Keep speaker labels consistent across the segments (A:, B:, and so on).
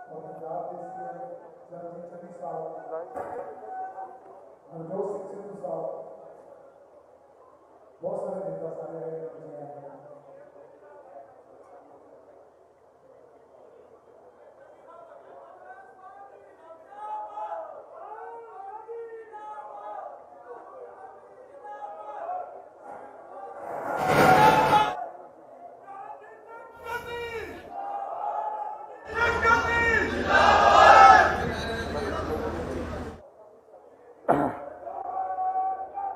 A: और पंजाब के सीएम चरणजीत चन्नी साहब, नवजोत सिंह सिद्धू साहब, बहुत सारे नेता सारे आए हैं।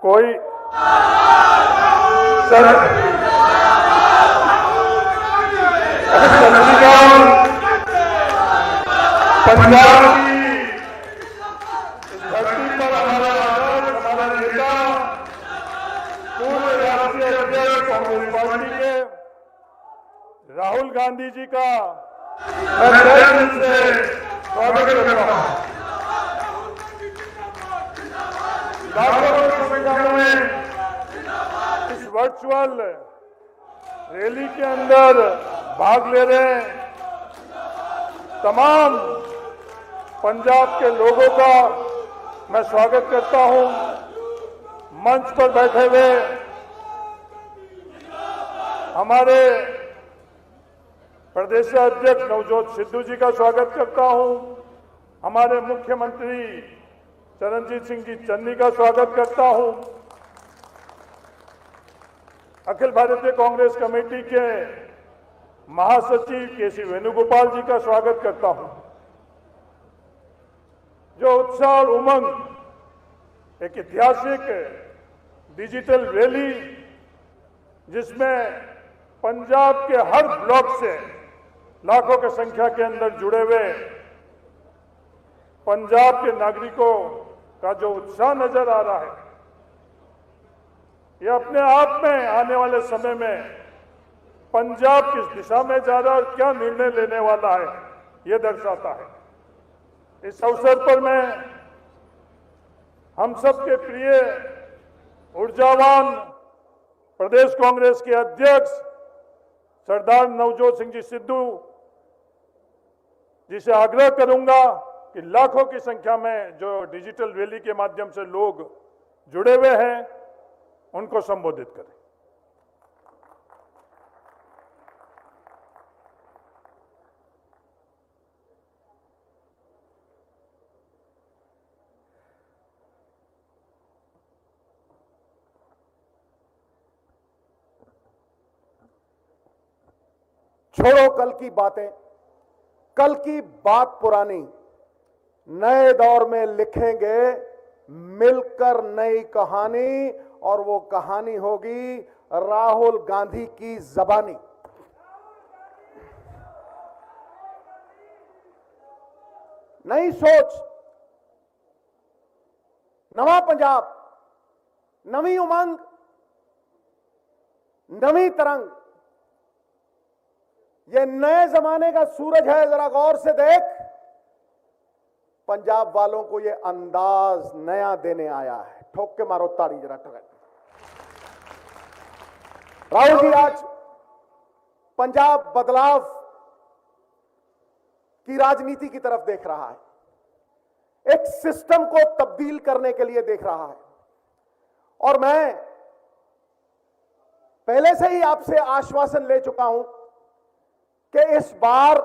B: कोई पंजाब की धरती पर हमारा नेता पूर्व राष्ट्रीय अध्यक्ष कांग्रेस पार्टी के राहुल गांधी जी का मैं तहे दिल से स्वागत करता हूं। लाखों की संख्या में इस वर्चुअल रैली के अंदर भाग ले रहे तमाम पंजाब के लोगों का मैं स्वागत करता हूं। मंच पर बैठे हुए हमारे प्रदेश अध्यक्ष नवजोत सिद्धू जी का स्वागत करता हूं। हमारे मुख्यमंत्री चरणजीत सिंह जी चन्नी का स्वागत करता हूं। अखिल भारतीय कांग्रेस कमेटी के महासचिव केसी वेणुगोपाल जी का स्वागत करता हूं। जो उत्साह और उमंग एक ऐतिहासिक डिजिटल रैली जिसमें पंजाब के हर ब्लॉक से लाखों की संख्या के अंदर जुड़े हुए पंजाब के नागरिकों का जो उत्साह नजर आ रहा है, यह अपने आप में आने वाले समय में पंजाब किस दिशा में जा रहा है और क्या निर्णय लेने वाला है, यह दर्शाता है। इस अवसर पर मैं हम सब के प्रिय ऊर्जावान प्रदेश कांग्रेस के अध्यक्ष सरदार नवजोत सिंह जी सिद्धू जी से आग्रह करूंगा कि लाखों की संख्या में जो डिजिटल रैली के माध्यम से लोग जुड़े हुए हैं उनको संबोधित करें।
C: छोड़ो कल की बातें, कल की बात पुरानी, नए दौर में लिखेंगे मिलकर नई कहानी और वो कहानी होगी राहुल गांधी की जबानी। नई सोच, नवा पंजाब, नवी उमंग, नवी तरंग, ये नए जमाने का सूरज है। जरा गौर से देख, पंजाब वालों को ये अंदाज नया देने आया है। ठोक के मारो ताड़ी जरा ठोक। राहुल जी आज पंजाब बदलाव की राजनीति की तरफ देख रहा है, एक सिस्टम को तब्दील करने के लिए देख रहा है। और मैं पहले से ही आपसे आश्वासन ले चुका हूं कि इस बार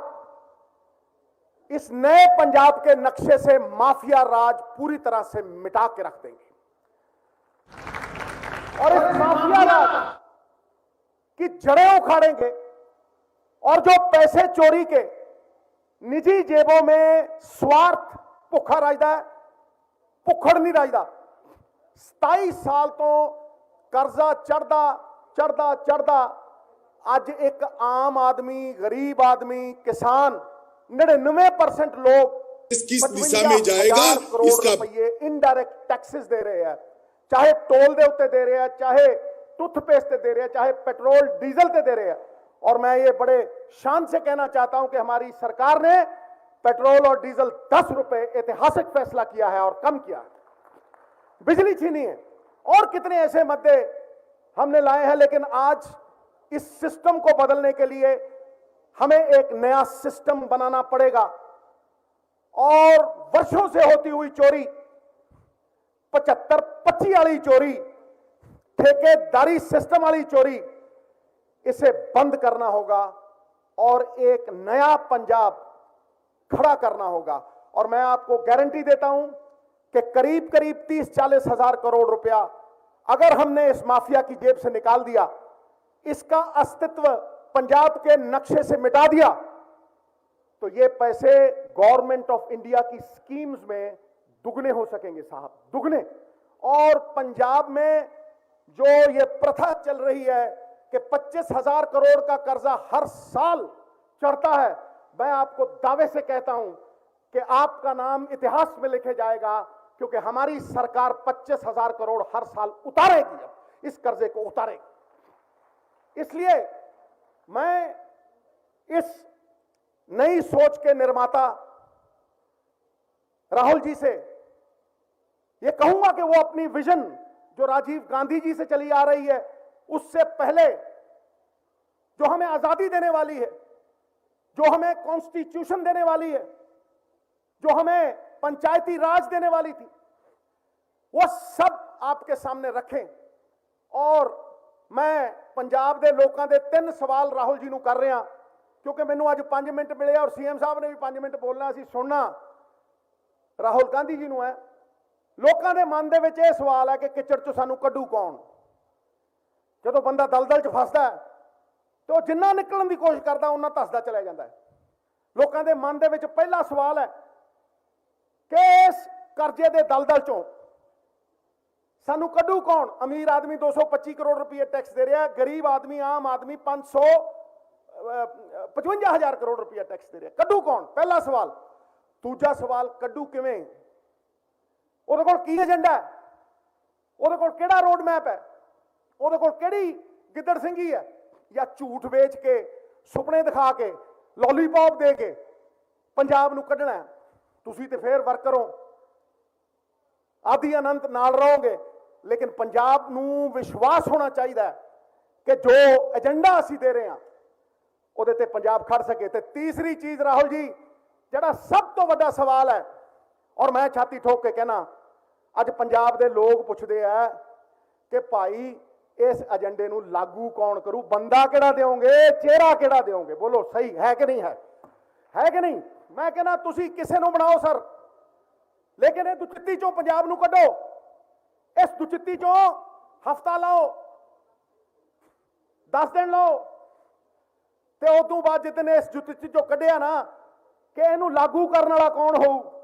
C: इस नए पंजाब के नक्शे से माफिया राज पूरी तरह से मिटा के रख देंगे और इस माफिया राज की जड़ें उखाड़ेंगे और जो पैसे चोरी के निजी जेबों में स्वार्थ भुखा राजदा है, भुखड़ नहीं राजदा। 27 साल तो कर्जा चढ़दा चढ़दा चढ़दा आज एक आम आदमी, गरीब आदमी, किसान 99% लोग
D: किस दिशा में जाएगा इसका
C: रुपये इनडायरेक्ट टैक्सेस दे रहे हैं। चाहे टोल दे उत्ते दे रहे हैं, चाहे टूथपेस्ट दे रहे हैं, चाहे पेट्रोल डीजल दे रहे हैं। और मैं ये बड़े शान से कहना चाहता हूं कि हमारी सरकार ने पेट्रोल और डीजल 10 रुपए ऐतिहासिक फैसला किया है और कम किया है। बिजली छीनी है और कितने ऐसे मुद्दे हमने लाए हैं। लेकिन आज इस सिस्टम को बदलने के लिए हमें एक नया सिस्टम बनाना पड़ेगा और वर्षों से होती हुई चोरी, 75-25 वाली चोरी, ठेकेदारी सिस्टम वाली चोरी, इसे बंद करना होगा और एक नया पंजाब खड़ा करना होगा। और मैं आपको गारंटी देता हूं कि करीब करीब 30-40 हजार करोड़ रुपया अगर हमने इस माफिया की जेब से निकाल दिया, इसका अस्तित्व पंजाब के नक्शे से मिटा दिया, तो ये पैसे गवर्नमेंट ऑफ इंडिया की स्कीम्स में दुगने हो सकेंगे साहब, दुगने। और पंजाब में जो ये प्रथा चल रही है कि 25,000 करोड़ का कर्जा हर साल चढ़ता है, मैं आपको दावे से कहता हूं कि आपका नाम इतिहास में लिखे जाएगा, क्योंकि हमारी सरकार 25,000 करोड़ हर साल उतारेगी, अब इस कर्जे को उतारेगी। इसलिए मैं इस नई सोच के निर्माता राहुल जी से यह कहूंगा कि वो अपनी विजन जो राजीव गांधी जी से चली आ रही है, उससे पहले जो हमें आजादी देने वाली है, जो हमें कॉन्स्टिट्यूशन देने वाली है, जो हमें पंचायती राज देने वाली थी, वो सब आपके सामने रखें। और मैं पंजाब के लोगों के 3 सवाल राहुल जी को कर रहा, क्योंकि मैनू अज 5 मिनट मिले और सीएम साहब ने भी 5 मिनट बोलना, असीं सुनना राहुल गांधी जी को है। लोगों के मन के विच यह सवाल है कि किचड़ चों सानू कड्डू कौन। जो बंदा दलदल च फसदा है तो जिन्ना निकलने की कोशिश करता उन्ना धसदा चला जाता है। लोगों के मन के विच पहला सवाल है कि इस कर्जे के दलदल चों सानू कड्डू कौन। अमीर आदमी 225 करोड़ रुपये टैक्स दे रहा है, गरीब आदमी आम आदमी 555,000 करोड़ रुपया टैक्स दे रहा है, कड्डू कौन, पहला सवाल। दूजा सवाल, कड्डू किवें, ਉਹਦੇ ਕੋਲ ਕੀ ਏਜੰਡਾ ਹੈ, ਉਹਦੇ ਕੋਲ ਕਿਹੜਾ ਰੋਡ ਮੈਪ ਹੈ, ਉਹਦੇ ਕੋਲ ਕਿਹੜੀ ਗਿੱਦੜ ਸਿੰਘੀ ਹੈ, ਜਾਂ ਝੂਠ ਵੇਚ ਕੇ ਸੁਪਨੇ ਦਿਖਾ ਕੇ ਲੌਲੀਪੌਪ ਦੇ ਕੇ ਪੰਜਾਬ ਨੂੰ ਕੱਢਣਾ ਹੈ। ਤੁਸੀਂ ਤੇ ਫੇਰ ਵਰਕਰ ਹੋ, ਆਦੀ ਅਨੰਤ ਨਾਲ ਰਹੋਗੇ, ਲੇਕਿਨ ਪੰਜਾਬ ਨੂੰ ਵਿਸ਼ਵਾਸ ਹੋਣਾ ਚਾਹੀਦਾ ਕਿ ਜੋ ਏਜੰਡਾ ਅਸੀਂ ਦੇ ਰਹੇ ਹਾਂ ਉਹਦੇ ਤੇ ਪੰਜਾਬ ਖੜ ਸਕੇ। ਤੇ ਤੀਸਰੀ ਚੀਜ਼ ਰਾਹੁਲ ਜੀ, ਜਿਹੜਾ ਸਭ ਤੋਂ ਵੱਡਾ ਸਵਾਲ ਹੈ, और मैं छाती ठोक के कहना, अज पंजाब के लोग पुछते हैं कि भाई इस एजेंडे नूं लागू कौन करू, बंदा किहड़ा देओगे, चेहरा किहड़ा देओगे, बोलो सही है कि नहीं है कि नहीं। मैं कहना तुसी किसे नूं बनाओ सर, लेकिन ये दुचित्ती चों पंजाब नूं कड्डो। इस दुचित्ती चों हफ्ता लाओ, 10 दिन लाओ, ते उस तों बाद जितने इस दुचित्ती चों कड्ढिया ना कि इहनूं लागू करन वाला कौन होऊ,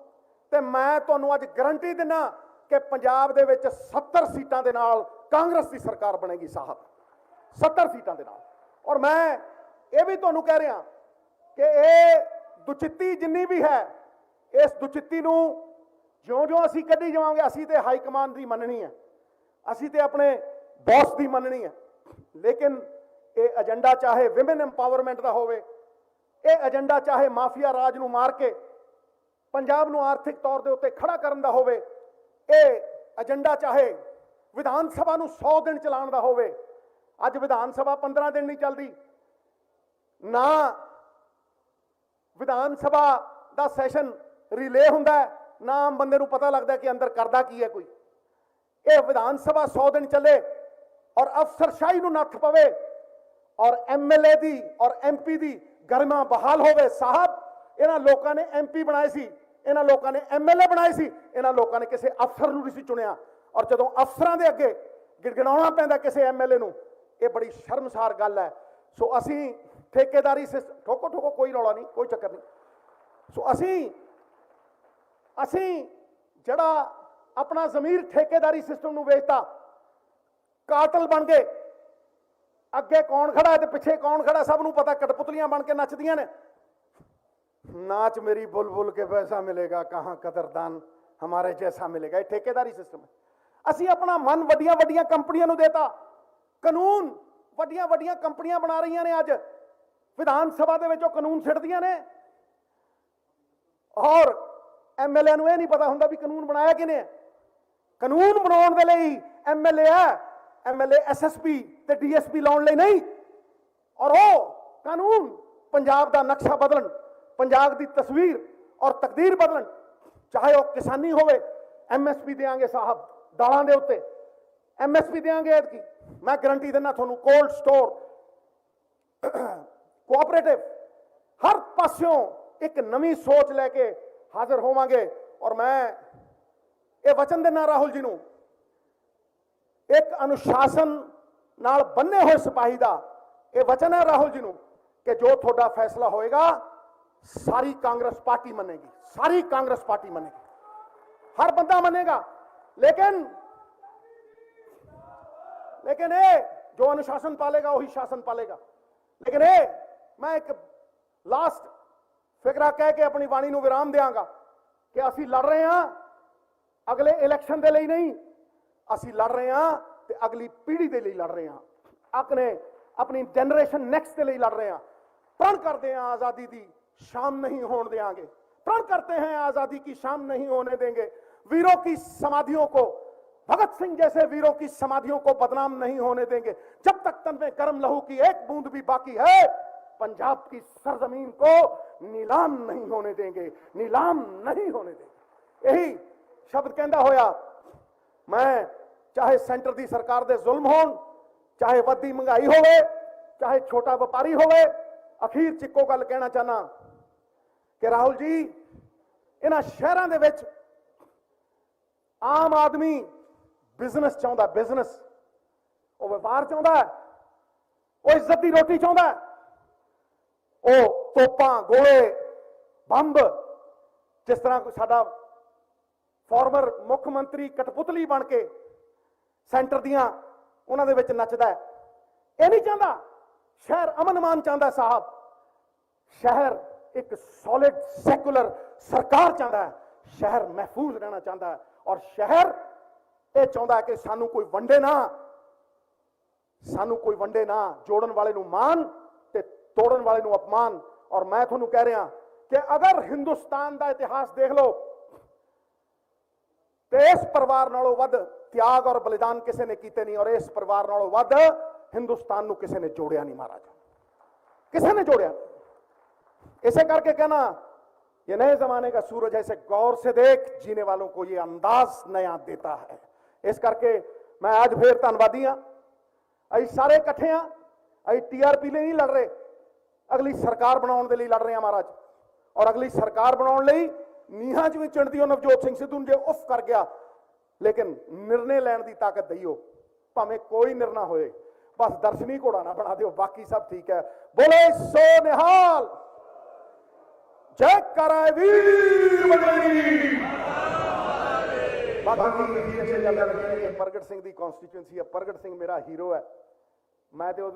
C: ਤੇ ਮੈਂ ਤੁਹਾਨੂੰ ਅੱਜ ਗਾਰੰਟੀ ਦਿੰਦਾ ਕਿ ਪੰਜਾਬ ਦੇ ਵਿੱਚ 70 ਸੀਟਾਂ ਦੇ ਨਾਲ ਕਾਂਗਰਸ ਦੀ ਸਰਕਾਰ ਬਣੇਗੀ ਸਾਹਬ, 70 ਸੀਟਾਂ ਦੇ ਨਾਲ। ਔਰ ਮੈਂ ਇਹ ਵੀ ਤੁਹਾਨੂੰ ਕਹਿ ਰਿਹਾ ਕਿ ਇਹ ਦੁਚਿੱਤੀ ਜਿੰਨੀ ਵੀ ਹੈ, ਇਸ ਦੁਚਿੱਤੀ ਨੂੰ ਜਿਉਂ-ਜਿਉਂ ਅਸੀਂ ਕੱਢੀ ਜਾਵਾਂਗੇ, ਅਸੀਂ ਤੇ ਹਾਈ ਕਮਾਂਡ ਦੀ ਮੰਨਣੀ ਹੈ, ਅਸੀਂ ਤੇ ਆਪਣੇ ਬੌਸ ਦੀ ਮੰਨਣੀ ਹੈ। ਲੇਕਿਨ ਇਹ ਏਜੰਡਾ ਚਾਹੇ ਵਿਮਨ ਐਮਪਾਵਰਮੈਂਟ ਦਾ ਹੋਵੇ, ਇਹ ਏਜੰਡਾ ਚਾਹੇ ਮਾਫੀਆ ਰਾਜ ਨੂੰ ਮਾਰ ਕੇ पंजाब नूं आर्थिक तौर के उत्ते खड़ा करन दा होवे, ਇਹ एजेंडा चाहे विधान सभा नूं 100 दिन चलाउण दा होवे। अज विधान सभा 15 दिन नहीं चलती ना, विधान सभा दा सैशन रिले हुंदा है ना, आम बंदे नूं पता लगदा कि अंदर करदा की है कोई। ये विधान सभा 100 दिन चले और अफसरशाही नूं नत्थ पवे और MLA दी और MP दी गरिमा बहाल होवे। साहब इन्हां लोकां ने MP बनाए सी, इन्हां लोकां ने MLA बनाए सी, इन्हां लोकां ने किसी अफसर नूं नहीं चुनिया, और जदों अफसरां दे अगे गिड़गिड़ाउणा पैंदा किसी MLA नूं, ये बड़ी शर्मसार गल है। सो असीं ठेकेदारी से ठोको ठोको, कोई रौला नहीं, कोई चक्कर नहीं। सो असीं जिहड़ा अपना ज़मीर ठेकेदारी सिस्टम नूं वेचता, कातल बन गए, अगे कौन खड़ा है ते पिछे कौन खड़ा, सब नूं पता, कठपुतलियां बन के नचदियां ने। नाच मेरी बुलबुल के पैसा मिलेगा, कहां कदरदान हमारे जैसा मिलेगा। ये ठेकेदारी सिस्टम है। असी अपना मन वड्डियां वड्डियां कंपनियां नूं देता, कानून वड्डियां वड्डियां कंपनियां बना रही ने, अज विधान सभा दे विचों कानून सिटदियां ने, और MLA नूं ये नहीं पता हुंदा भी कानून बनाया किने। कानून बनाउण दे लई MLA है, MLA SSP ते DSP लाउण लई नहीं। और वो कानून पंजाब दा नक्शा बदलन, पंजाब की तस्वीर और तकदीर बदलन, चाहे वह किसानी होवे, MSP देंगे साहब दालों के उत्ते, MSP देंगे की, मैं गारंटी देना थानू, कोल्ड स्टोर, कोऑपरेटिव, हर पास्यों एक नवी सोच लैके हाजिर होवांगे। और मैं ये वचन देना राहुल जी नू, एक अनुशासन नाल बन्ने हुए सिपाही का यह वचन है राहुल जी नू कि जो थोड़ा फैसला होएगा सारी कांग्रेस पार्टी मनेगी, सारी कांग्रेस पार्टी मनेगी, हर बंदा मनेगा। लेकिन ये जो अनुशासन पालेगा वही शासन पालेगा। लेकिन ये मैं एक लास्ट फिकरा कह के अपनी वाणी नू विराम देंगा कि असी लड़ रहे हैं अगले इलेक्शन के लिए नहीं, असी लड़ रहे हैं तो अगली पीढ़ी के लिए लड़ रहे हैं, अपनी जनरेशन नेक्स्ट के लिए लड़ रहे हैं। प्रण करते हैं आजादी की शाम नहीं होने देंगे, प्रण करते हैं आजादी की शाम नहीं होने देंगे, वीरों की समाधियों को, भगत सिंह जैसे वीरों की समाधियों को बदनाम नहीं होने देंगे। जब तक तन में गर्म लहू की एक बूंद भी बाकी है, पंजाब की सरजमीन को नीलाम नहीं होने देंगे, नीलाम नहीं होने देंगे। यही शब्द कहता होया मैं, चाहे सेंटर की सरकार दे जुल्म होन, चाहे वधी महंगाई होवे, चाहे छोटा व्यापारी होवे, अखीर चिक्को गल कहना चाहना कि राहुल जी इन्हां शहरां दे विच आम आदमी बिजनेस चाहता, बिजनेस वो व्यापार चाहता है, वो इज्जत की रोटी चाहता है, वो तोपां गोले बंब, जिस तरह साडा फॉर्मर मुख्यमंत्री कठपुतली बन के सेंटर दियां उन्हां दे विच नचदा है, ये नहीं चाहता। शहर अमन मान चाहता साहब, शहर एक सॉलिड सैकुलर सरकार चाहता है, शहर महफूज रहना चाहता है। और शहर ये चाहता है कि सानू कोई वंडे ना, सानू कोई वंडे ना, जोड़न वाले नू मान ते तोड़न वाले नू अपमान। और मैं तुहानू कह रहा कि अगर हिंदुस्तान का इतिहास देख लो तो इस परिवार नालों वध त्याग और बलिदान किसी ने कीते नहीं, और इस परिवार नालों वध हिंदुस्तान नू किसी ने जोड़िया नहीं महाराज, किसी ने जोड़िया। इसे करके कहना ये नए जमाने का सूरज ऐसे गौर से देख, जीने वालों को ये अंदाज नया देता है। इस करके मैं आज फिर धन्यवादी हाँ, अं सारे इकट्ठे हाँ, अं TRP लिए नहीं लड़ रहे, अगली सरकार बनाने के लिए लड़ रहे हैं महाराज। और अगली सरकार बनाने लिए नीहां च भी चिंती हो नवजोत सिंह सिद्धू जे उफ कर गया, लेकिन निर्णय लैन की ताकत दईओ, भावें कोई निर्णय होए, बस दर्शनी घोड़ा ना बना दिओ, बाकी सब ठीक है। बोले सो निहाल, जय कराए वीर बजरंगी। प्रगट सिंह की कॉन्स्टिट्यूएंसी है, प्रगट सिंह मेरा हीरो है, मैं तो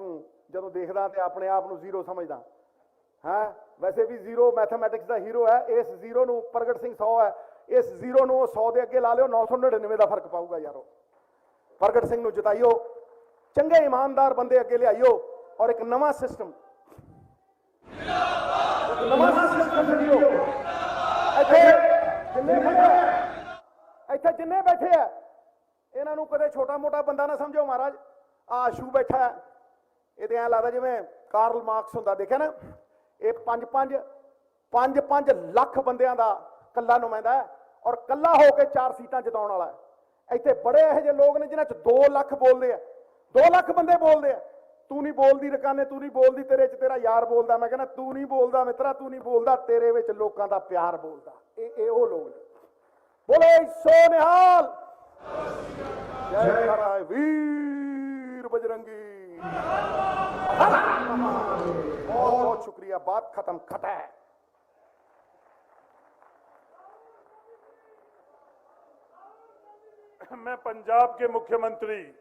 C: जो देखदा तो अपने आप को जीरो समझदा है, वैसे भी जीरो मैथमैटिक्स का हीरो है। इस जीरो नू प्रगट सिंह 100 है, इस जीरो नू 100 के अगे ला लियो, 999 का फर्क पाऊगा यारो। प्रगट सिंह नू जिताइयो, चंगे ईमानदार बंदे अगे लियाइयो, और एक नवा सिस्टम इत्थे जिन्ने बैठे है इन्हों कदे छोटा मोटा बंदा ना समझो महाराज। आशू बैठा है, ये ऐ लगता जिवें कार्ल मार्क्स हुंदा, देखा ना, ये 5 लाख बंदियां दा कल्ला नुमाइंदा है, और कल्ला होकर 4 सीटां जिताउण वाला है। इत्थे बड़े इहो जिहे लोग ने जिन्हां च 2 लाख बोलदे आ, 2 लाख बंदे बोलदे आ। तू नहीं बोलदी रकाने, तू नहीं बोलदी, तेरे च तेरा यार बोलदा। मैं कहना तू नहीं बोलदा मित्रा, तू नहीं बोलदा, तेरे विच लोकां दा प्यार बोलदा। ये वो लोग ने। बोले सो निहाल, जय कराए वीर बजरंगी। बहुत बहुत शुक्रिया, बात खत्म, खटा है।
B: मैं पंजाब के मुख्यमंत्री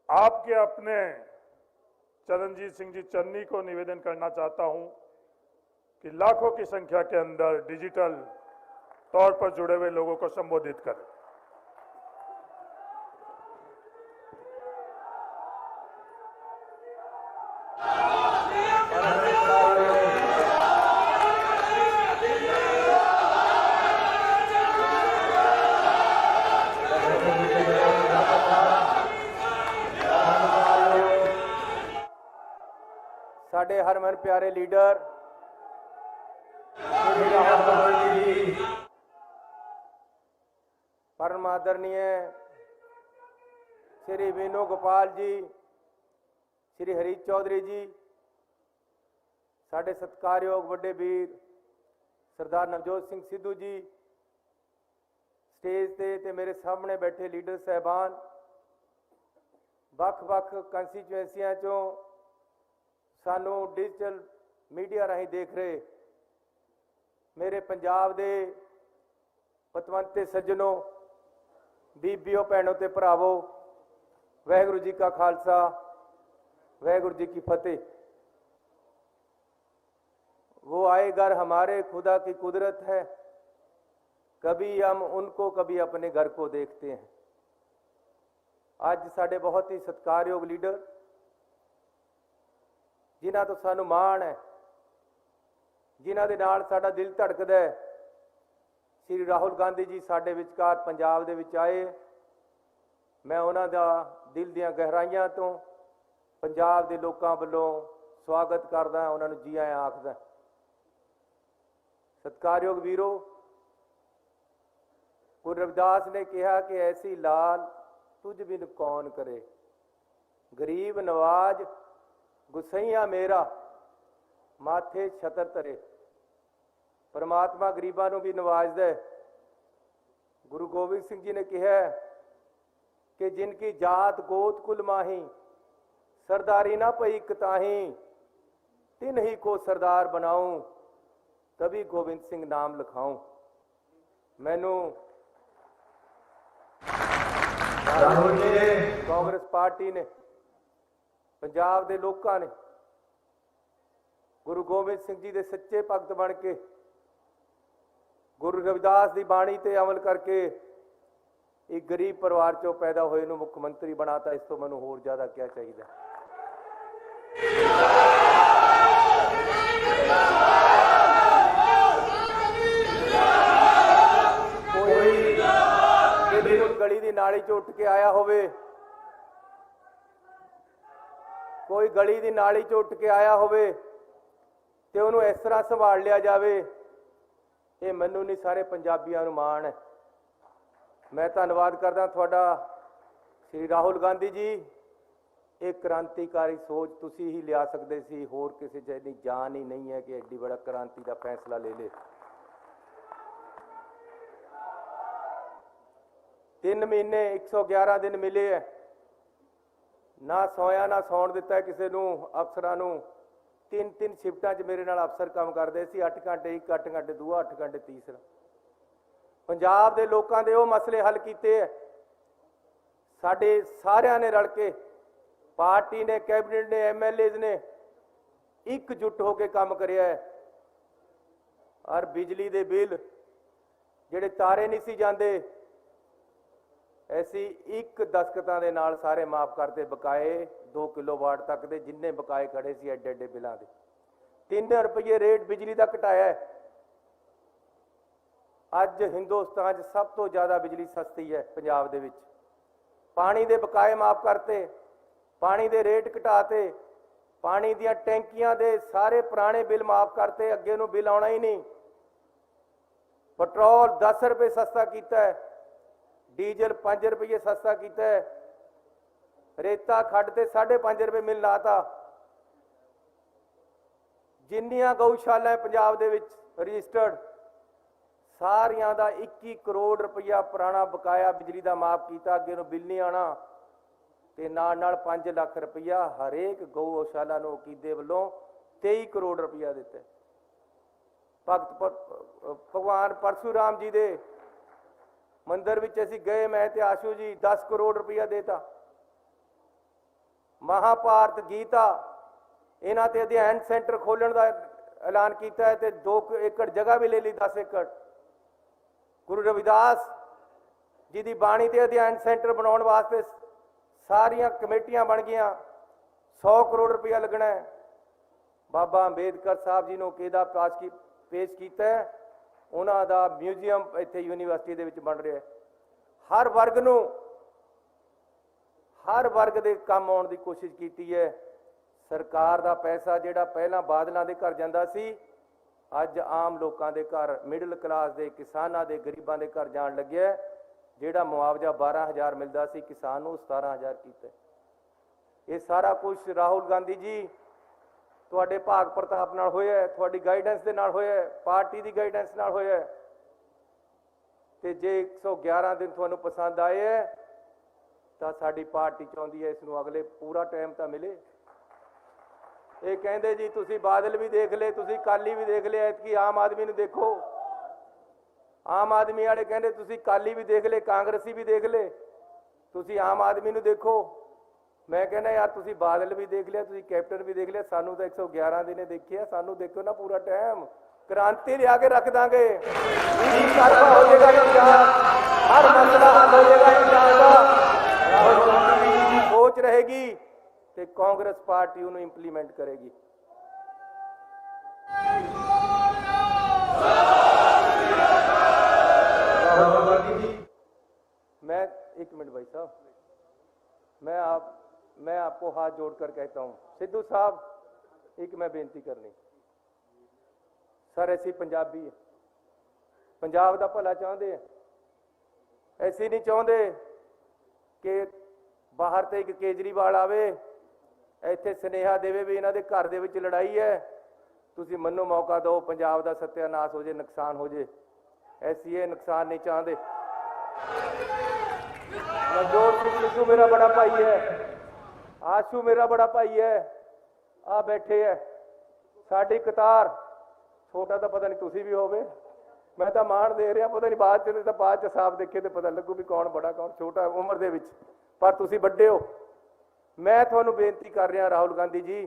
B: आपके अपने चरणजीत सिंह जी चन्नी को निवेदन करना चाहता हूं कि लाखों की संख्या के अंदर डिजिटल तौर पर जुड़े हुए लोगों को संबोधित करें।
E: साडे हरमन प्यारे लीडर श्री राहुल गांधी जी, परम आदरणीय श्री वेणुगोपाल जी, श्री हरीश चौधरी जी, साढ़े सत्कारयोग वड्डे वीर सरदार नवजोत सिंह सिद्धू जी, स्टेज ते मेरे सामने बैठे लीडर साहबान, ਵੱਖ-ਵੱਖ ਕੰਸਟੀਚੁਐਂਸੀਆਂ ਚੋਂ ਸਾਨੂੰ डिजिटल मीडिया ਰਾਹੀਂ देख रहे मेरे पंजाब ਦੇ ਪਤਵੰਤ ਤੇ ਸੱਜਣੋ, ਬੀਬੀਓ, ਭੈਣੋ ਤੇ ਭਰਾਵੋ, ਵਾਹਿਗੁਰੂ जी का खालसा, वाहिगुरु जी की फतेह। वो आए घर हमारे खुदा की कुदरत है, कभी हम उनको कभी अपने घर को देखते हैं। आज साढ़े बहुत ही सत्कारयोग लीडर जिन्हां तो सानू माण है, जिन्हां दे नाल साडा दिल धड़कदा है, श्री राहुल गांधी जी साडे विचकार पंजाब दे विच आए। मैं उन्हां दा दिल दीआं गहराइयां तो पंजाब दे लोकां वल्लों स्वागत करदा, उन्हां नूं जी आयां आखदा। सत्कारयोग वीरो, गुरु रविदास ने कहा कि ऐसी लाल तुझ बिन कौन करे, गरीब नवाज गुसैया मेरा माथे छतर तरे। परमात्मा गरीबां नूं भी नवाजदा है। गुरु गोबिंद सिंह जी ने कहा कि जिनकी जात गोत कुल माही, सरदारी ना पई कताही, तिन ही को सरदार बनाऊं, तभी गोबिंद सिंह नाम लिखाऊं। मैनू कांग्रेस पार्टी ने, पंजाब के लोगों ने गुरु गोबिंद सिंह जी के सच्चे भगत बन के, गुरु रविदास की बाणी ते अमल करके एक गरीब परिवार चों पैदा होए नूं मुख मंत्री बनाता। इस तो मैनूं होर ज़्यादा क्या चाहिए। कोई गली की नाली चों उठ के आया होवे, कोई गली की नाली चों उठ के आया होवे ते उहनूं इस तरह संभाल लिया जावे, ये मैनूं नहीं सारे पंजाबियां नूं माण है। मैं धन्नवाद करदा तुहाडा श्री राहुल गांधी जी। एक क्रांतिकारी सोच तुसी ही लिया सकते सी, होर किसी च इन्नी जान ही नहीं है कि एड्डी बड़ा क्रांति का फैसला ले ले। 3 महीने 111 दिन मिले है, ना सोया ना सौण दिता किसी नूं। अफसरां नूं 3-3 शिफ्टां च मेरे नाल अफसर काम करते सी, 8 घंटे एक, 8 घंटे दूआ, 8 घंटे तीसरा। पंजाब दे लोकां दे वो मसले हल कीते है साडे सारियां ने रल के, पार्टी ने, कैबिनेट ने, MLAs ने एकजुट होकर काम करिया है। और बिजली दे बिल जिहड़े तारे नहीं सी जांदे, ऐसी एक दस्खतां दे नाल सारे माफ करते। बकाए 2 किलोवाट तक दे जिन्ने बकाए खड़े सी एडे एडे बिलों के, 3 रुपये रेट बिजली का घटाया है। अज हिंदुस्तान सब तो ज़्यादा बिजली सस्ती है पंजाब दे विच। पानी दे बकाए माफ करते, पानी दे रेट घटाते, पानी दियां टैंकियां दे सारे पुराने बिल माफ करते, अगे नूं बिल आउणा ही नहीं। पेट्रोल 10 रुपये सस्ता कीता है, डीजल 5 रुपये सस्ता कीता है, रेता खड्ड ते 5.5 रुपये मिल लाता। जिन्नियां गऊशाला पंजाब दे विच रजिस्टर्ड, सारियां दा 21 करोड़ रुपया पुराना बकाया बिजली का माफ किया। अगे नूं बिल नहीं आना ते नाल 5 लाख रुपया हरेक गऊशाला नूं अकीदे वल्लों 23 करोड़ रुपया दिता। भगत भगवान परशुराम जी दे मंदिर विच असीं गए, मैं ते आशू जी, 10 करोड़ रुपया देता। महाभारत गीता इन्हां ते अध्ययन सेंटर खोलण दा ऐलान किया है, 2 एकड़ जगह भी ले ली, 10 एकड़। गुरु रविदास जी की बाणी ते अध्ययन सेंटर बनाने वास्ते सारियां कमेटियां बन गई, 100 करोड़ रुपया लगना है। बाबा अंबेडकर साहब जी ने कहदा पेश किया है, उन्हां दा म्यूजियम इत्थे यूनीवर्सिटी दे विच बन रहा है। हर वर्ग नूं, हर वर्ग दे काम आउण दी कोशिश की है। सरकार दा पैसा जिहड़ा पहलां बादलों के घर जांदा सी, ਅੱਜ ਆਮ ਲੋਕਾਂ ਦੇ ਘਰ, ਮਿਡਲ ਕਲਾਸ ਦੇ, ਕਿਸਾਨਾਂ ਦੇ, ਗਰੀਬਾਂ ਦੇ ਘਰ ਜਾਣ ਲੱਗਿਆ ਹੈ। ਜਿਹੜਾ ਮੁਆਵਜ਼ਾ 12,000 ਮਿਲਦਾ ਸੀ ਕਿਸਾਨ ਨੂੰ 17,000 ਕੀਤਾ। ਇਹ ਸਾਰਾ ਕੁਝ ਰਾਹੁਲ ਗਾਂਧੀ ਜੀ ਤੁਹਾਡੇ ਭਾਗ ਪ੍ਰਤਾਪ ਨਾਲ ਹੋਇਆ ਹੈ, ਤੁਹਾਡੀ ਗਾਈਡੈਂਸ ਦੇ ਨਾਲ ਹੋਇਆ ਹੈ, ਪਾਰਟੀ ਦੀ ਗਾਈਡੈਂਸ ਨਾਲ ਹੋਇਆ ਹੈ। ਤੇ ਜੇ 111 ਦਿਨ ਤੁਹਾਨੂੰ ਪਸੰਦ ਆਏ ਹੈ ਤਾਂ ਸਾਡੀ ਪਾਰਟੀ ਚਾਹੁੰਦੀ ਹੈ ਇਸ ਨੂੰ ਅਗਲੇ ਪੂਰਾ ਟਾਈਮ ਤਾਂ ਮਿਲੇ। ਇਹ ਕਹਿੰਦੇ ਜੀ ਤੁਸੀਂ ਬਾਦਲ ਵੀ ਦੇਖ ਲਏ, ਤੁਸੀਂ ਕਾਲੀ ਵੀ ਦੇਖ ਲਿਆ, ਐਤਕੀ ਆਮ ਆਦਮੀ ਨੂੰ ਦੇਖੋ। ਆਮ ਆਦਮੀ ਵਾਲੇ ਕਹਿੰਦੇ ਤੁਸੀਂ ਕਾਲੀ ਵੀ ਦੇਖ ਲਏ, ਕਾਂਗਰਸੀ ਵੀ ਦੇਖ ਲਏ, ਤੁਸੀਂ ਆਮ ਆਦਮੀ ਨੂੰ ਦੇਖੋ। ਮੈਂ ਕਹਿੰਦਾ ਯਾਰ ਤੁਸੀਂ ਬਾਦਲ ਵੀ ਦੇਖ ਲਿਆ, ਤੁਸੀਂ ਕੈਪਟਨ ਵੀ ਦੇਖ ਲਿਆ, ਸਾਨੂੰ ਤਾਂ 111 ਦਿਨੇ ਦੇਖਿਆ, ਸਾਨੂੰ ਦੇਖੋ ਨਾ ਪੂਰਾ ਟਾਈਮ। क्रांति लिया के रख देंगे, हो जाएगा, हर मसला हल हो जाएगा। सोच रहेगी कि कांग्रेस पार्टी उन्हें इंप्लीमेंट करेगी। मैं एक मिनट भाई साहब, मैं आपको हाथ जोड़कर कहता हूं, सिद्धू साहब एक मैं बेनती करनी, सर ऐसी पंजाबी है, पंजाब का भला चाहते हैं, ऐसी नहीं चाहते कि बाहर तो एक केजरीवाल आवे इत्थे सुनेहा देवे भी इन्हां दे घर दे विच लड़ाई है, तुसीं मन्नो मौका दो, पंजाब का सत्यानाश हो जाए, नुकसान हो जाए। ऐसी ये नुकसान नहीं चाहते। नवजोत सिंह सिद्धू मेरा बड़ा भाई है, आशू मेरा बड़ा भाई है, आ बैठे है साडी कतार। छोटा तो पता नहीं तुसी भी होवे, मैं तो मान दे रहा, पता नहीं बाद च साफ देखे तो पता लगू भी कौन बड़ा कौन छोटा उम्र दे विच, पर तुसी बड़े हो। मैं तुहानू बेनती कर रहा राहुल गांधी जी,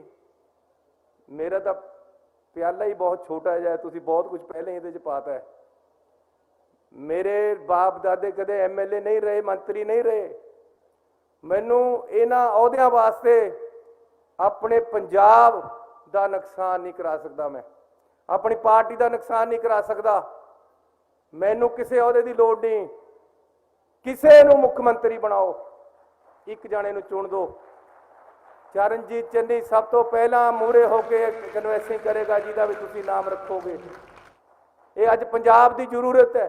E: मेरा तो प्याला ही बहुत छोटा है, तुसी बहुत कुछ पहले ही इहदे च पाता है। मेरे बाप दादे कदे MLA नहीं रहे, मंत्री नहीं रहे। मैनू इन्हां अहुदियां वास्ते अपने पंजाब दा नुकसान नहीं करा सकता, मैं अपनी पार्टी का नुकसान नहीं करा सकता। मैनू किसी अहदे की लोड़ नहीं, किसी नू मुख मंत्री बनाओ, एक जाने नू चुन दो। चरणजीत चन्नी सब तो पहला मूहरे होके कन्वेंसिंग करेगा, जिहदा भी तुसीं नाम रखोगे। ये अज पंजाब की जरूरत है,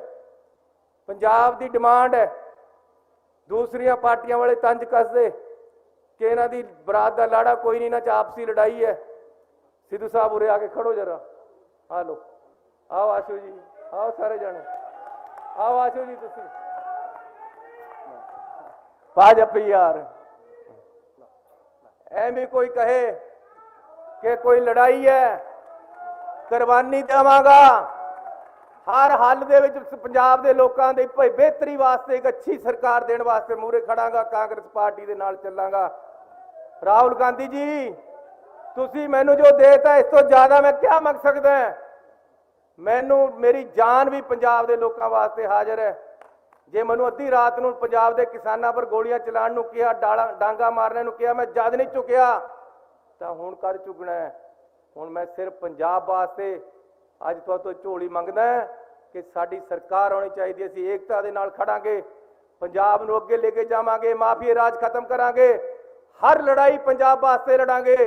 E: पंजाब की डिमांड है। दूसरिया पार्टियां वाले तंज कसदे कि इन्हां दी बरात का लाड़ा कोई नहीं, इन्हां च आपसी लड़ाई है। सिद्धू साहब उरे आके खड़ो जरा, आ लो, आओ आशू जी, आओ सारे जाने, आओ आशू जी, तुसी भाजपा यार। एवं कोई कहे कि कोई लड़ाई है, कुर्बानी देवांगा, हर हल दे विच पंजाब दे लोकां दे बेहतरी वास्ते एक अच्छी सरकार देने वास्ते मूहरे खड़ांगा, कांग्रेस पार्टी दे नाल चलांगा। राहुल गांधी जी तुसी मैनू जो देता, इस तो ज्यादा मैं क्या मंग सकदा है? मैनू मेरी जान भी पंजाब दे लोकां वास्ते हाजिर है। जे मैनू अद्धी रात नूं पंजाब दे किसानां पर गोलियां चलाण नूं किहा, डांगा मारने नूं किहा, मैं जद नहीं चुकिया तां हुण कर चुकना है। हुण मैं सिर्फ पंजाब वास्ते अज तो झोली मंगदा है कि साडी सरकार होनी चाहिए, असीं एकता दे नाल खड़ांगे, पंजाब नूं अगे लेके जावांगे, माफिया राज खत्म करांगे, हर लड़ाई पंजाब वास्ते लड़ांगे।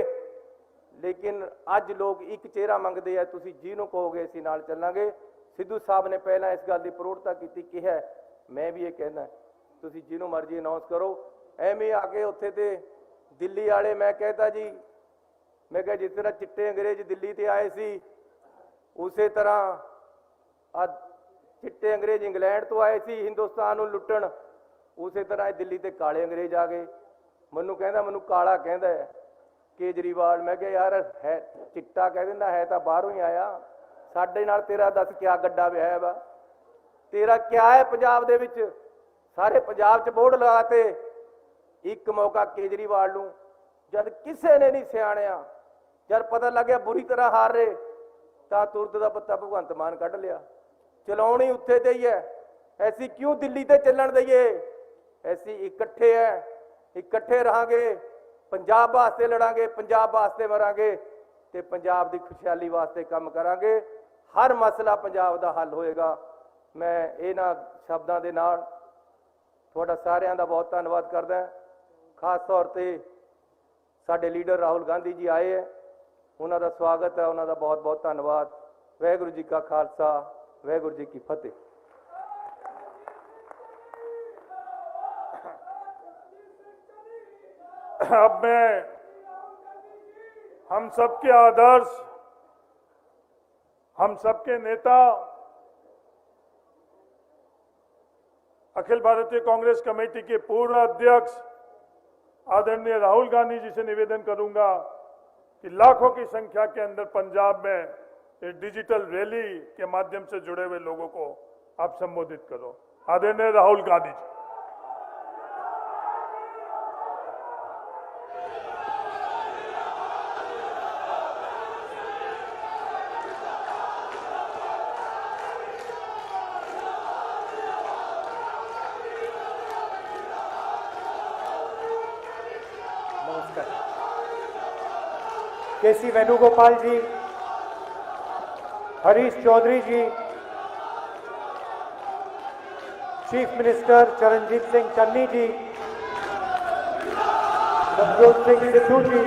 E: लेकिन अज लोग एक चेहरा मंगते हैं, तुसीं जिहनूं कहोगे असीं नाल चलांगे। सिद्धू साहब ने पहला इस गल की प्रौढ़ता की कि है, मैं भी ये कहना, तुसीं जिहनूं मर्जी अनाउंस करो। एवें आके उत्थे ते दिल्ली वाले, मैं कहता जी, मैं कहा जिस तरह चिट्टे अंग्रेज दिल्ली ते आए सी, उसे तरह चिट्टे अंग्रेज इंग्लैंड तो आए सी हिंदुस्तान नूं लुट्टण, उसे तरह दिल्ली ते काले अंग्रेज आ गए। मैनूं कहंदा, मैनूं काला कहंदा है केजरीवाल। मैं कहा यार है चिट्टा कह दिंदा है, तो बाहरों ही आया, साडे नाल तेरा दस क्या गड्ढा विआह वा, तेरा क्या है पंजाब दे विच? सारे पंजाब च बोर्ड लगाते। एक मौका केजरीवाल नूं जद किसी ने नहीं सियाणिया, जद पता लग गया बुरी तरह हार रहे, तो तुरंत का पत्ता भगवंत मान कढ़ लिया। चलाउणी उत्थे ते ही है, ऐसी क्यों दिल्ली ते चलण दईए? ऐसी इकट्ठे है, इकट्ठे रहांगे, पंजाब वास्ते लड़ांगे, पंजाब वास्ते मरांगे, ते पंजाब की खुशहाली वास्ते काम करांगे। हर मसला पंजाब का हल होएगा। मैं इन्हां शब्दां दे नाल तुहाडा सारिआं दा बहुत धन्नवाद करदा। खास तौर ते साडे लीडर राहुल गांधी जी आए है, उन्हां दा स्वागत है, उन्हां दा बहुत बहुत धन्नवाद। वाहिगुरू जी का खालसा, वाहिगुरू जी की फतेह।
B: अब मैं हम सबके आदर्श, हम सबके नेता अखिल भारतीय कांग्रेस कमेटी के पूर्व अध्यक्ष आदरणीय राहुल गांधी जी से निवेदन करूंगा कि लाखों की संख्या के अंदर पंजाब में ये डिजिटल रैली के माध्यम से जुड़े हुए लोगों को आप संबोधित करो। आदरणीय राहुल गांधी जी।
F: नमस्कार। केसी वेणुगोपाल जी, हरीश चौधरी जी, चीफ मिनिस्टर चरणजीत सिंह चन्नी जी, नवजोत सिंह सिद्धू जी,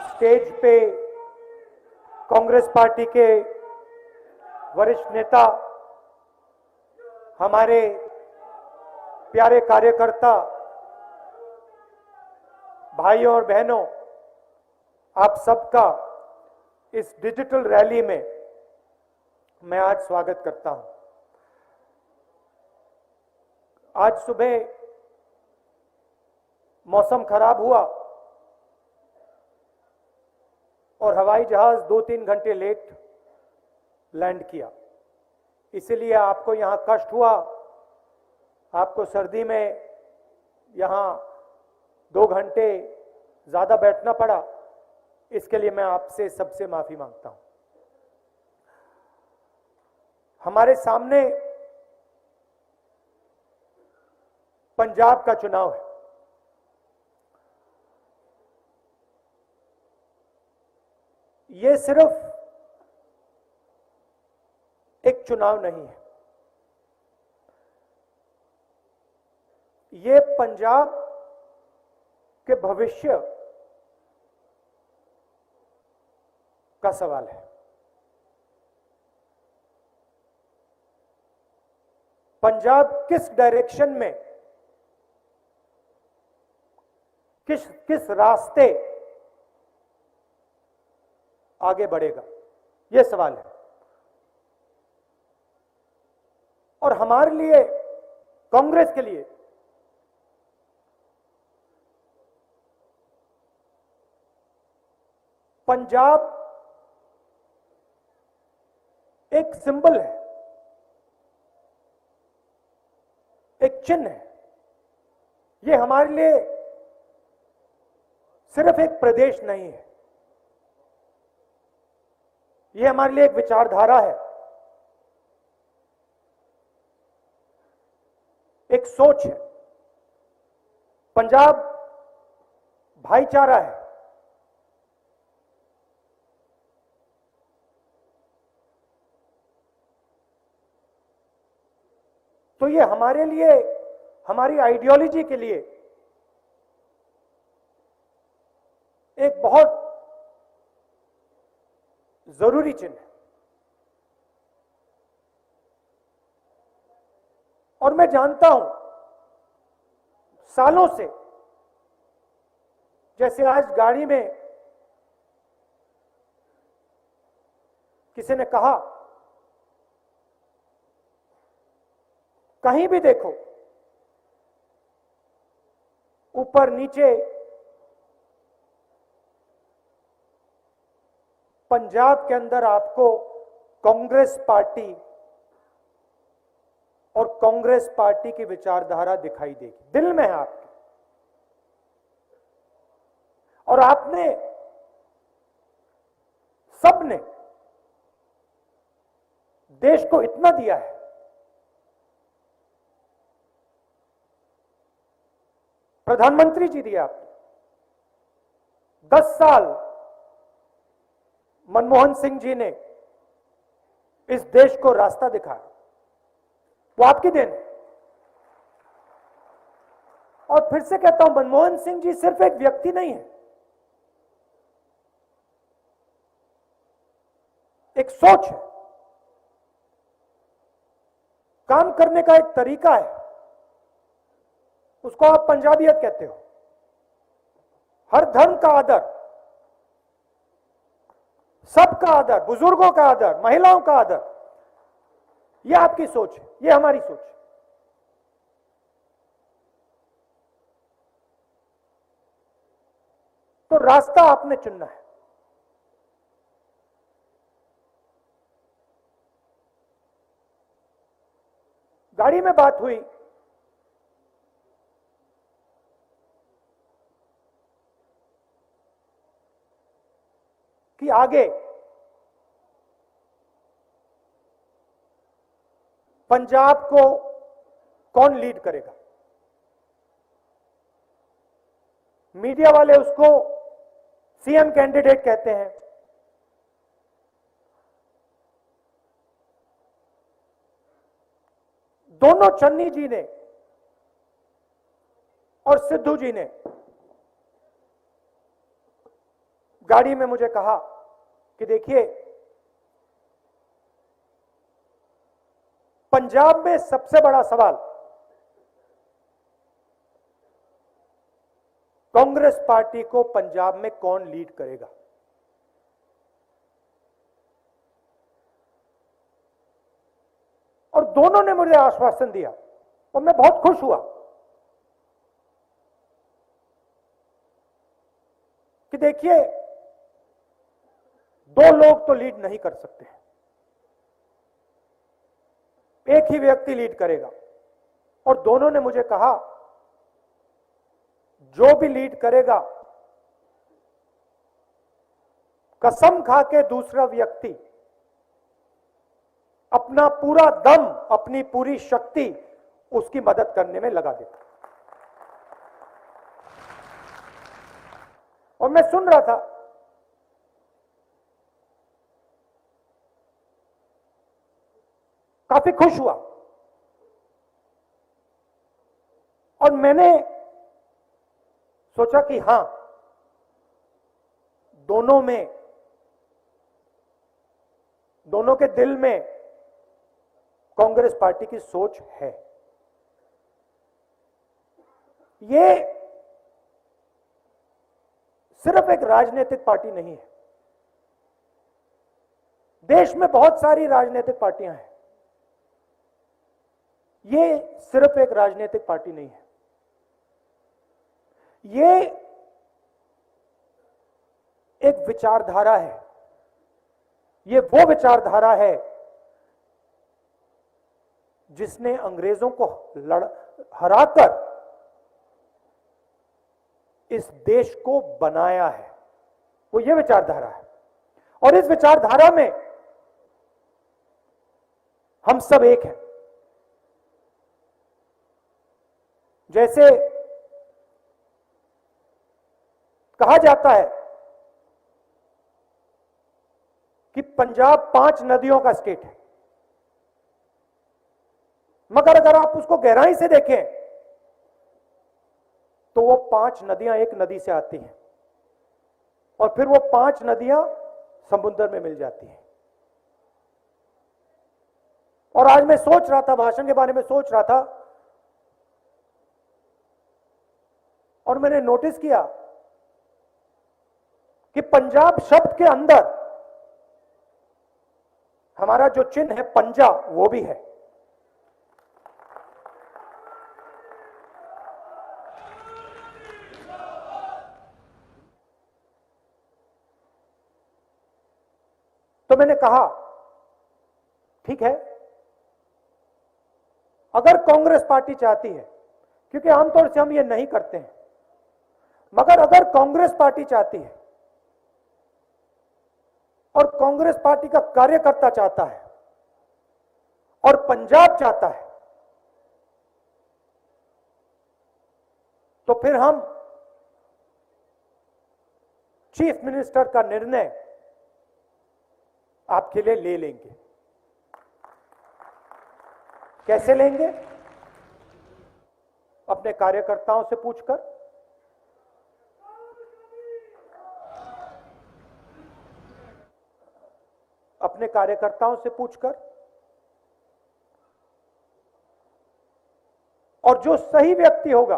F: स्टेज पे कांग्रेस पार्टी के वरिष्ठ नेता, हमारे प्यारे कार्यकर्ता, भाइयों और बहनों, आप सबका इस डिजिटल रैली में मैं आज स्वागत करता हूं। आज सुबह मौसम खराब हुआ और हवाई जहाज 2-3 घंटे लेट लैंड किया, इसीलिए आपको यहां कष्ट हुआ, आपको सर्दी में यहां 2 घंटे ज्यादा बैठना पड़ा। इसके लिए मैं आपसे सबसे माफी मांगता हूं। हमारे सामने पंजाब का चुनाव है। ये सिर्फ एक चुनाव नहीं है, ये पंजाब के भविष्य का सवाल है। पंजाब किस डायरेक्शन में, किस रास्ते आगे बढ़ेगा, यह सवाल है। और हमारे लिए, कांग्रेस के लिए, पंजाब एक सिंबल है, एक चिन्ह है। ये हमारे लिए सिर्फ एक प्रदेश नहीं है, ये हमारे लिए एक विचारधारा है, एक सोच है। पंजाब भाईचारा है, तो ये हमारे लिए, हमारी आइडियोलॉजी के लिए एक बहुत जरूरी चिन्ह है। और मैं जानता हूं सालों से, जैसे आज गाड़ी में किसी ने कहा, कहीं भी देखो, ऊपर नीचे पंजाब के अंदर आपको कांग्रेस पार्टी और कांग्रेस पार्टी की विचारधारा दिखाई देगी, दिल में है आपके। और आपने, सबने देश को इतना दिया है, प्रधानमंत्री जी दिया आपने, 10 साल मनमोहन सिंह जी ने इस देश को रास्ता दिखाया, वो आपकी देन है। और फिर से कहता हूं, मनमोहन सिंह जी सिर्फ एक व्यक्ति नहीं है, एक सोच है, काम करने का एक तरीका है, उसको आप पंजाबियत कहते हो। हर धर्म का आदर, सबका आदर, बुजुर्गों का आदर, महिलाओं का आदर, यह आपकी सोच है, यह हमारी सोच है। तो रास्ता आपने चुनना है। गाड़ी में बात हुई कि आगे पंजाब को कौन लीड करेगा। मीडिया वाले उसको सीएम कैंडिडेट कहते हैं, दोनों चन्नी जी ने और सिद्धू जी ने गाड़ी में मुझे कहा कि देखिए, पंजाब में सबसे बड़ा सवाल कांग्रेस पार्टी को पंजाब में कौन लीड करेगा। और दोनों ने मुझे आश्वासन दिया और मैं बहुत खुश हुआ कि देखिए, दो लोग तो लीड नहीं कर सकते, एक ही व्यक्ति लीड करेगा। और दोनों ने मुझे कहा, जो भी लीड करेगा, कसम खा के दूसरा व्यक्ति अपना पूरा दम, अपनी पूरी शक्ति उसकी मदद करने में लगा देता। और मैं सुन रहा था, काफी खुश हुआ। और मैंने सोचा कि हां, दोनों के दिल में कांग्रेस पार्टी की सोच है। ये सिर्फ एक राजनीतिक पार्टी नहीं है। देश में बहुत सारी राजनीतिक पार्टियां हैं, ये सिर्फ एक राजनीतिक पार्टी नहीं है। ये एक विचारधारा है। ये वो विचारधारा है जिसने अंग्रेजों को हराकर इस देश को बनाया है, वो ये विचारधारा है। और इस विचारधारा में हम सब एक हैं। जैसे कहा जाता है कि पंजाब 5 नदियों का स्टेट है, मगर अगर आप उसको गहराई से देखें तो वो 5 नदियां एक नदी से आती हैं और फिर वो 5 नदियां समुद्र में मिल जाती हैं। और आज मैं सोच रहा था, भाषण के बारे में सोच रहा था, और मैंने नोटिस किया कि पंजाब शब्द के अंदर हमारा जो चिन्ह है पंजा, वो भी है। तो मैंने कहा, ठीक है, अगर कांग्रेस पार्टी चाहती है, क्योंकि आमतौर से हम ये नहीं करते हैं, मगर अगर कांग्रेस पार्टी चाहती है और कांग्रेस पार्टी का कार्यकर्ता चाहता है और पंजाब चाहता है, तो फिर हम चीफ मिनिस्टर का निर्णय आपके लिए ले लेंगे। कैसे लेंगे? अपने कार्यकर्ताओं से पूछकर। अपने कार्यकर्ताओं से पूछकर, और जो सही व्यक्ति होगा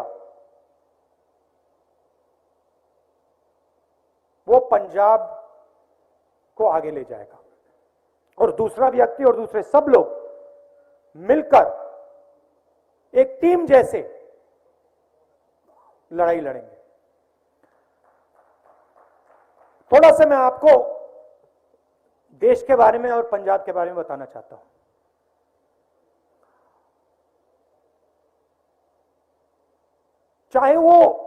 F: वो पंजाब को आगे ले जाएगा, और दूसरा व्यक्ति और दूसरे सब लोग मिलकर एक टीम जैसे लड़ाई लड़ेंगे। थोड़ा सा मैं आपको देश के बारे में और पंजाब के बारे में बताना चाहता हूं। चाहे वो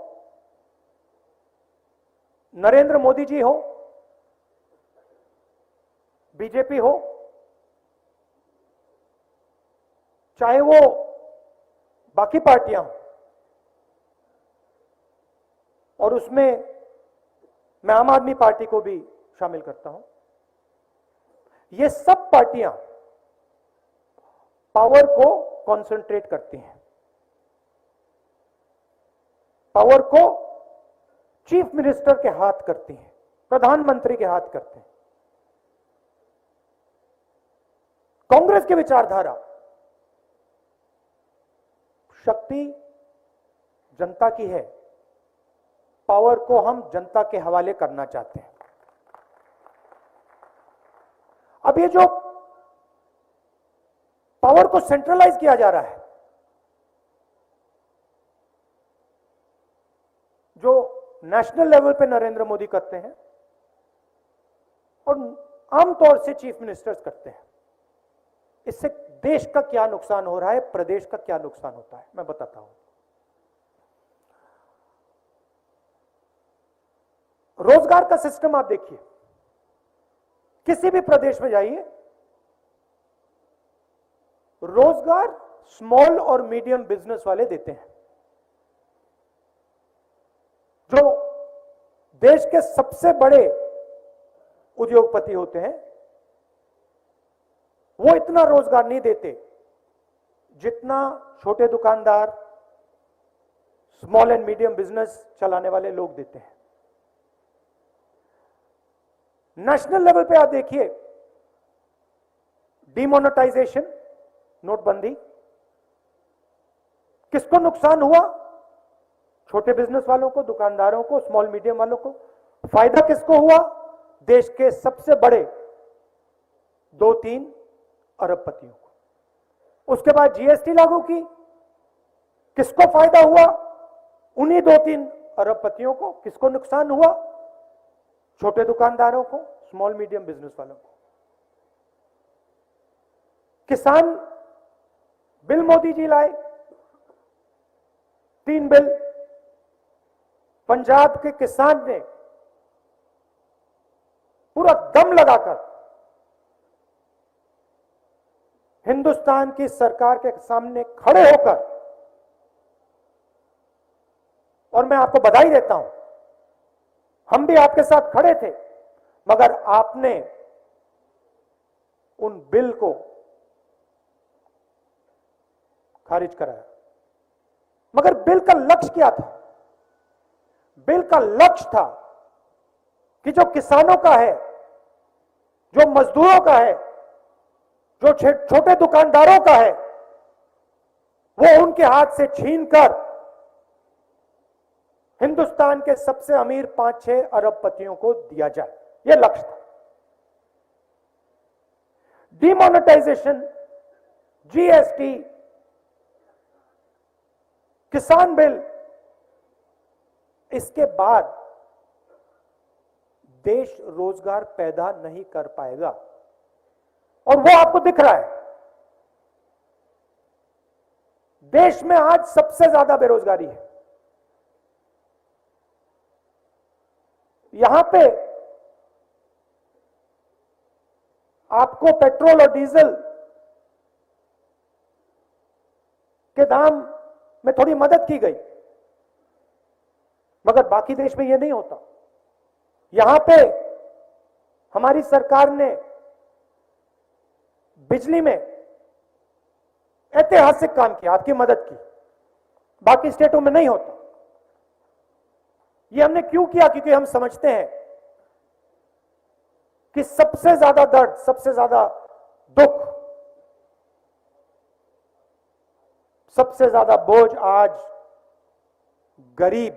F: नरेंद्र मोदी जी हो, बीजेपी हो, चाहे वो बाकी पार्टियां हो, और उसमें मैं आम आदमी पार्टी को भी शामिल करता हूं, ये सब पार्टियां पावर को कंसंट्रेट करती हैं, पावर को चीफ मिनिस्टर के हाथ करती हैं, प्रधानमंत्री के हाथ करते हैं। कांग्रेस की विचारधारा शक्ति जनता की है, पावर को हम जनता के हवाले करना चाहते हैं। अब ये जो पावर को सेंट्रलाइज किया जा रहा है, जो नेशनल लेवल पे नरेंद्र मोदी करते हैं और आमतौर से चीफ मिनिस्टर्स करते हैं, इससे देश का क्या नुकसान हो रहा है, प्रदेश का क्या नुकसान होता है, मैं बताता हूं। रोजगार का सिस्टम आप देखिए, किसी भी प्रदेश में जाइए, रोजगार स्मॉल और मीडियम बिजनेस वाले देते हैं। जो देश के सबसे बड़े उद्योगपति होते हैं वो इतना रोजगार नहीं देते जितना छोटे दुकानदार, स्मॉल एंड मीडियम बिजनेस चलाने वाले लोग देते हैं। नेशनल लेवल पे आप देखिए, डिमोनेटाइजेशन, नोटबंदी, किसको नुकसान हुआ? छोटे बिजनेस वालों को, दुकानदारों को, स्मॉल मीडियम वालों को। फायदा किसको हुआ? देश के सबसे बड़े 2-3 अरबपतियों को। उसके बाद जीएसटी लागू की, किसको फायदा हुआ? उन्हीं 2-3 अरबपतियों को। किसको नुकसान हुआ? छोटे दुकानदारों को, स्मॉल मीडियम बिजनेस वालों को। किसान बिल मोदी जी लाए, 3 बिल। पंजाब के किसान ने पूरा दम लगाकर हिंदुस्तान की सरकार के सामने खड़े होकर, और मैं आपको बधाई देता हूं, हम भी आपके साथ खड़े थे, मगर आपने उन बिल को खारिज कराया। मगर बिल का लक्ष्य क्या था? बिल का लक्ष्य था कि जो किसानों का है, जो मजदूरों का है, जो छोटे दुकानदारों का है, वो उनके हाथ से छीनकर हिंदुस्तान के सबसे अमीर 5-6 अरबपतियों को दिया जाए, यह लक्ष्य था। डिमोनेटाइजेशन, जीएसटी, किसान बिल, इसके बाद देश रोजगार पैदा नहीं कर पाएगा, और वो आपको दिख रहा है। देश में आज सबसे ज्यादा बेरोजगारी है। यहां पे आपको पेट्रोल और डीजल के दाम में थोड़ी मदद की गई, मगर बाकी देश में यह नहीं होता। यहां पे हमारी सरकार ने बिजली में ऐतिहासिक काम किया, आपकी मदद की, बाकी स्टेटों में नहीं होता। यह हमने क्यों किया? क्योंकि हम समझते हैं कि सबसे ज्यादा दर्द, सबसे ज्यादा दुख, सबसे ज्यादा बोझ आज गरीब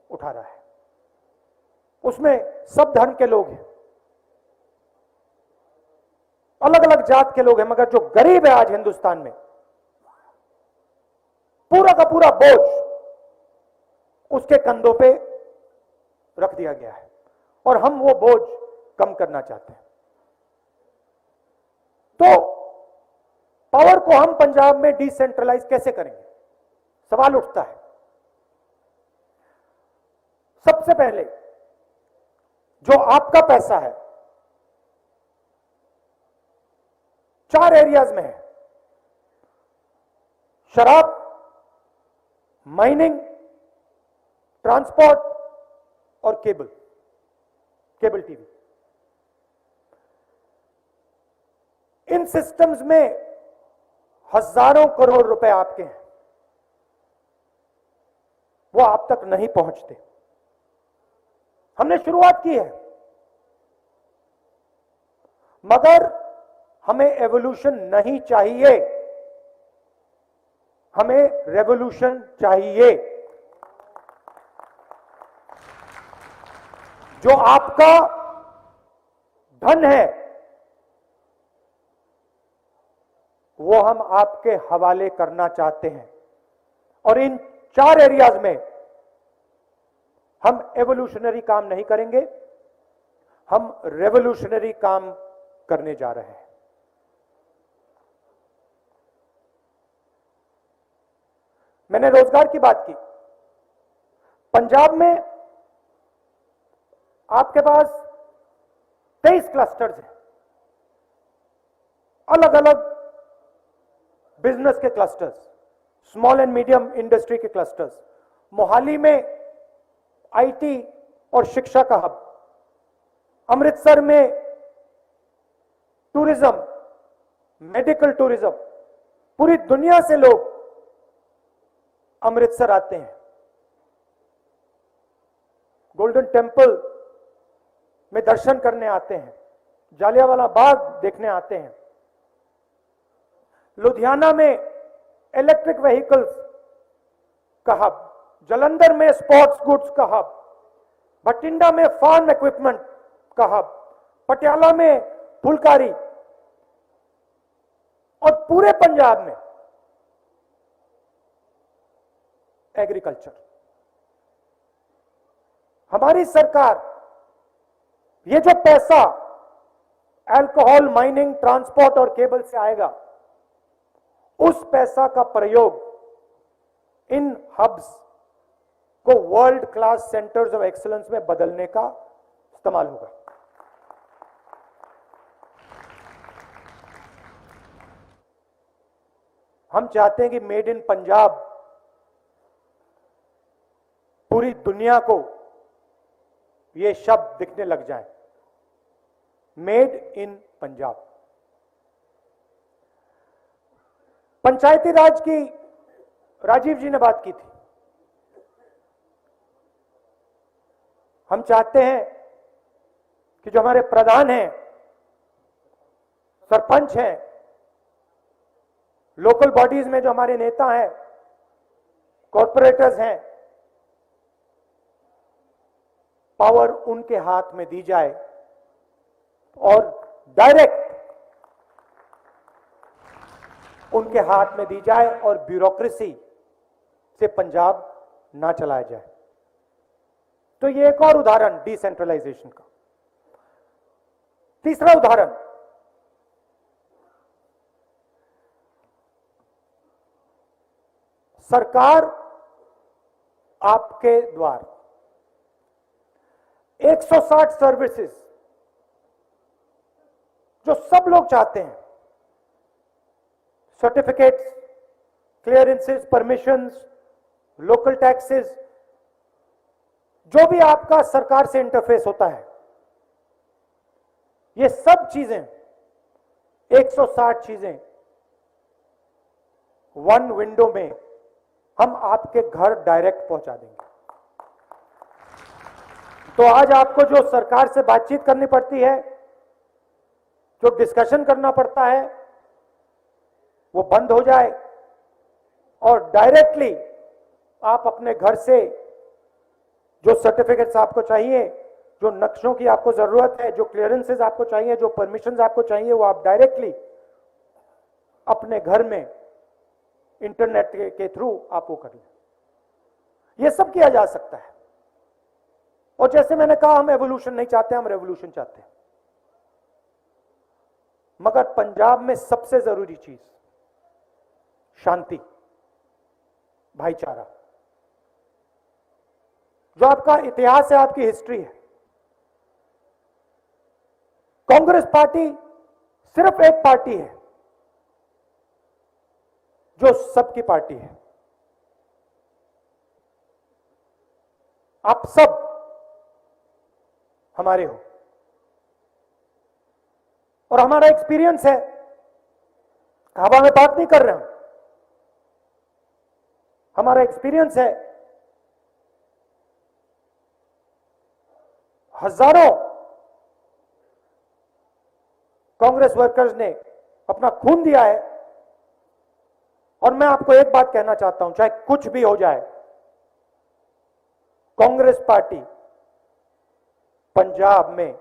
F: उठा रहा है। उसमें सब धर्म के लोग हैं, अलग अलग जात के लोग हैं, मगर जो गरीब है आज हिंदुस्तान में, पूरा का पूरा बोझ उसके कंधों पे रख दिया गया है और हम वो बोझ कम करना चाहते हैं। तो पावर को हम पंजाब में डिसेंट्रलाइज कैसे करेंगे, सवाल उठता है। सबसे पहले जो आपका पैसा है 4 एरियाज में है: शराब, माइनिंग, ट्रांसपोर्ट और केबल टीवी। इन सिस्टम्स में हजारों करोड़ रुपए आपके हैं, वो आप तक नहीं पहुंचते। हमने शुरुआत की है, मगर हमें एवोल्यूशन नहीं चाहिए, हमें रेवोल्यूशन चाहिए। जो आपका धन है वो हम आपके हवाले करना चाहते हैं और इन 4 एरियाज में हम एवोल्यूशनरी काम नहीं करेंगे, हम रेवोल्यूशनरी काम करने जा रहे हैं। मैंने रोजगार की बात की। पंजाब में आपके पास 23 क्लस्टर्स हैं, अलग अलग बिजनेस के clusters, small and medium industry के क्लस्टर्स। मोहाली में आईटी और शिक्षा का हब, अमृतसर में टूरिज्म, मेडिकल टूरिज्म, पूरी दुनिया से लोग अमृतसर आते हैं। गोल्डन टेम्पल में दर्शन करने आते हैं, जालियांवाला बाग देखने आते हैं। लुधियाना में इलेक्ट्रिक व्हीकल्स का हब, जलंधर में स्पोर्ट्स गुड्स का हब, भटिंडा में फार्म इक्विपमेंट का हब, पटियाला में फुलकारी और पूरे पंजाब में एग्रीकल्चर। हमारी सरकार ये जो पैसा अल्कोहल, माइनिंग, ट्रांसपोर्ट और केबल से आएगा, उस पैसा का प्रयोग इन हब्स को world class centres of excellence में बदलने का इस्तेमाल होगा। हम चाहते हैं कि मेड इन पंजाब पूरी दुनिया को ये शब्द दिखने लग जाए, मेड इन पंजाब। पंचायती राज की राजीव जी ने बात की थी। हम चाहते हैं कि जो हमारे प्रधान हैं, सरपंच हैं, लोकल बॉडीज में जो हमारे नेता हैं, कॉर्पोरेटर्स हैं, पावर उनके हाथ में दी जाए और डायरेक्ट उनके हाथ में दी जाए और ब्यूरोक्रेसी से पंजाब ना चलाया जाए। तो ये एक और उदाहरण डिसेंट्रलाइजेशन का। तीसरा उदाहरण, सरकार आपके द्वार 160 सर्विसेज जो सब लोग चाहते हैं, certificates, clearances, permissions, local taxes, जो भी आपका सरकार से इंटरफेस होता है, ये सब चीजें 160 चीजें वन विंडो में हम आपके घर डायरेक्ट पहुंचा देंगे। तो आज आपको जो सरकार से बातचीत करनी पड़ती है, जो डिस्कशन करना पड़ता है वो बंद हो जाए और डायरेक्टली आप अपने घर से जो सर्टिफिकेट्स आपको चाहिए, जो नक्शों की आपको जरूरत है, जो क्लियरेंसेस आपको चाहिए, जो परमिशंस आपको चाहिए, वो आप डायरेक्टली अपने घर में इंटरनेट के थ्रू आप वो कर लें। ये सब किया जा सकता है। और जैसे मैंने कहा, हम एवोल्यूशन नहीं चाहते, हम रेवोल्यूशन चाहते हैं। मगर पंजाब में सबसे जरूरी चीज शांति, भाईचारा। जो आपका इतिहास है, आपकी हिस्ट्री है। कांग्रेस पार्टी सिर्फ एक पार्टी है जो सबकी पार्टी है। आप सब हमारे हो और हमारा एक्सपीरियंस है, हवा में बात नहीं कर रहे हम, हमारा एक्सपीरियंस है। हजारों कांग्रेस वर्कर्स ने अपना खून दिया है और मैं आपको एक बात कहना चाहता हूं, चाहे कुछ भी हो जाए, कांग्रेस पार्टी पंजाब में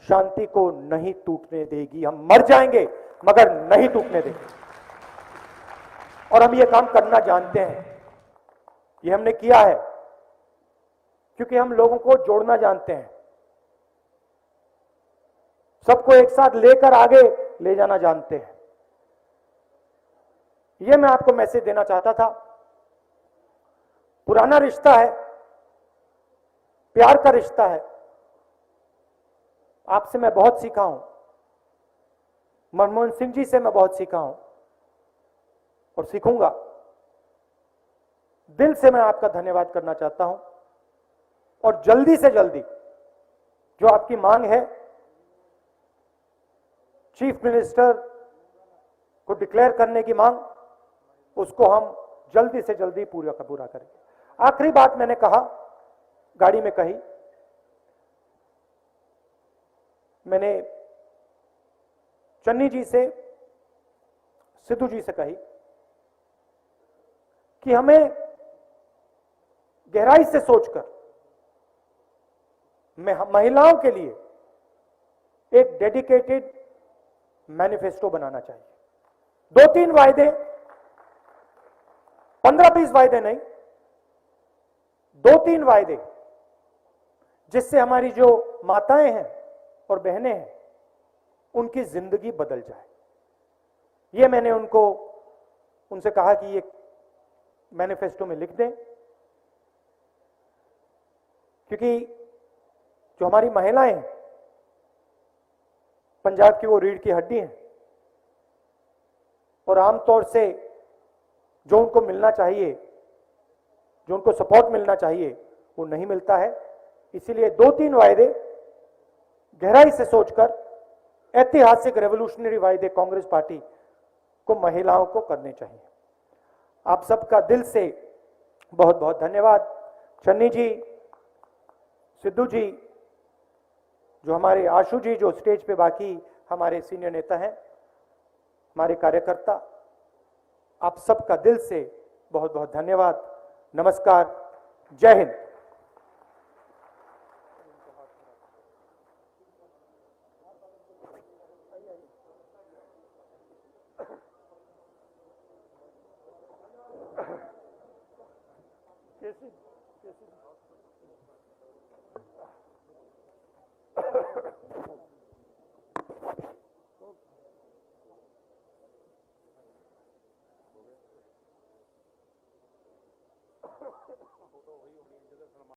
F: शांति को नहीं टूटने देगी। हम मर जाएंगे मगर नहीं टूटने देंगे। और हम ये काम करना जानते हैं, ये हमने किया है क्योंकि हम लोगों को जोड़ना जानते हैं, सबको एक साथ लेकर आगे ले जाना जानते हैं। ये मैं आपको मैसेज देना चाहता था। पुराना रिश्ता है, प्यार का रिश्ता है। आपसे मैं बहुत सीखा हूं, मनमोहन सिंह जी से मैं बहुत सीखा हूं और सीखूंगा। दिल से मैं आपका धन्यवाद करना चाहता हूं और जल्दी से जल्दी जो आपकी मांग है, चीफ मिनिस्टर को डिक्लेयर करने की मांग, उसको हम जल्दी से जल्दी पूरा का पूरा करेंगे। आखिरी बात मैंने कहा, गाड़ी में कही, मैंने चन्नी जी से, सिद्धू जी से कही कि हमें गहराई से सोचकर महिलाओं के लिए एक डेडिकेटेड मैनिफेस्टो बनाना चाहिए। 2-3 वायदे, 15-20 वायदे नहीं, 2-3 वायदे, जिससे हमारी जो माताएं हैं और बहनें हैं उनकी जिंदगी बदल जाए। ये मैंने उनसे कहा कि ये मैनिफेस्टो में लिख दें, क्योंकि जो हमारी महिलाएं हैं पंजाब की, वो रीढ़ की हड्डी हैं और आमतौर से जो उनको मिलना चाहिए, जो उनको सपोर्ट मिलना चाहिए, वो नहीं मिलता है। इसीलिए 2-3 वायदे गहराई से सोचकर, ऐतिहासिक रेवोल्यूशनरी वायदे कांग्रेस पार्टी को महिलाओं को करने चाहिए। आप सबका दिल से बहुत बहुत धन्यवाद। चन्नी जी, सिद्धू जी, जो हमारे आशु जी, जो स्टेज पे बाकी हमारे सीनियर नेता हैं, हमारे कार्यकर्ता, आप सबका दिल से बहुत बहुत धन्यवाद। नमस्कार, जय हिंद।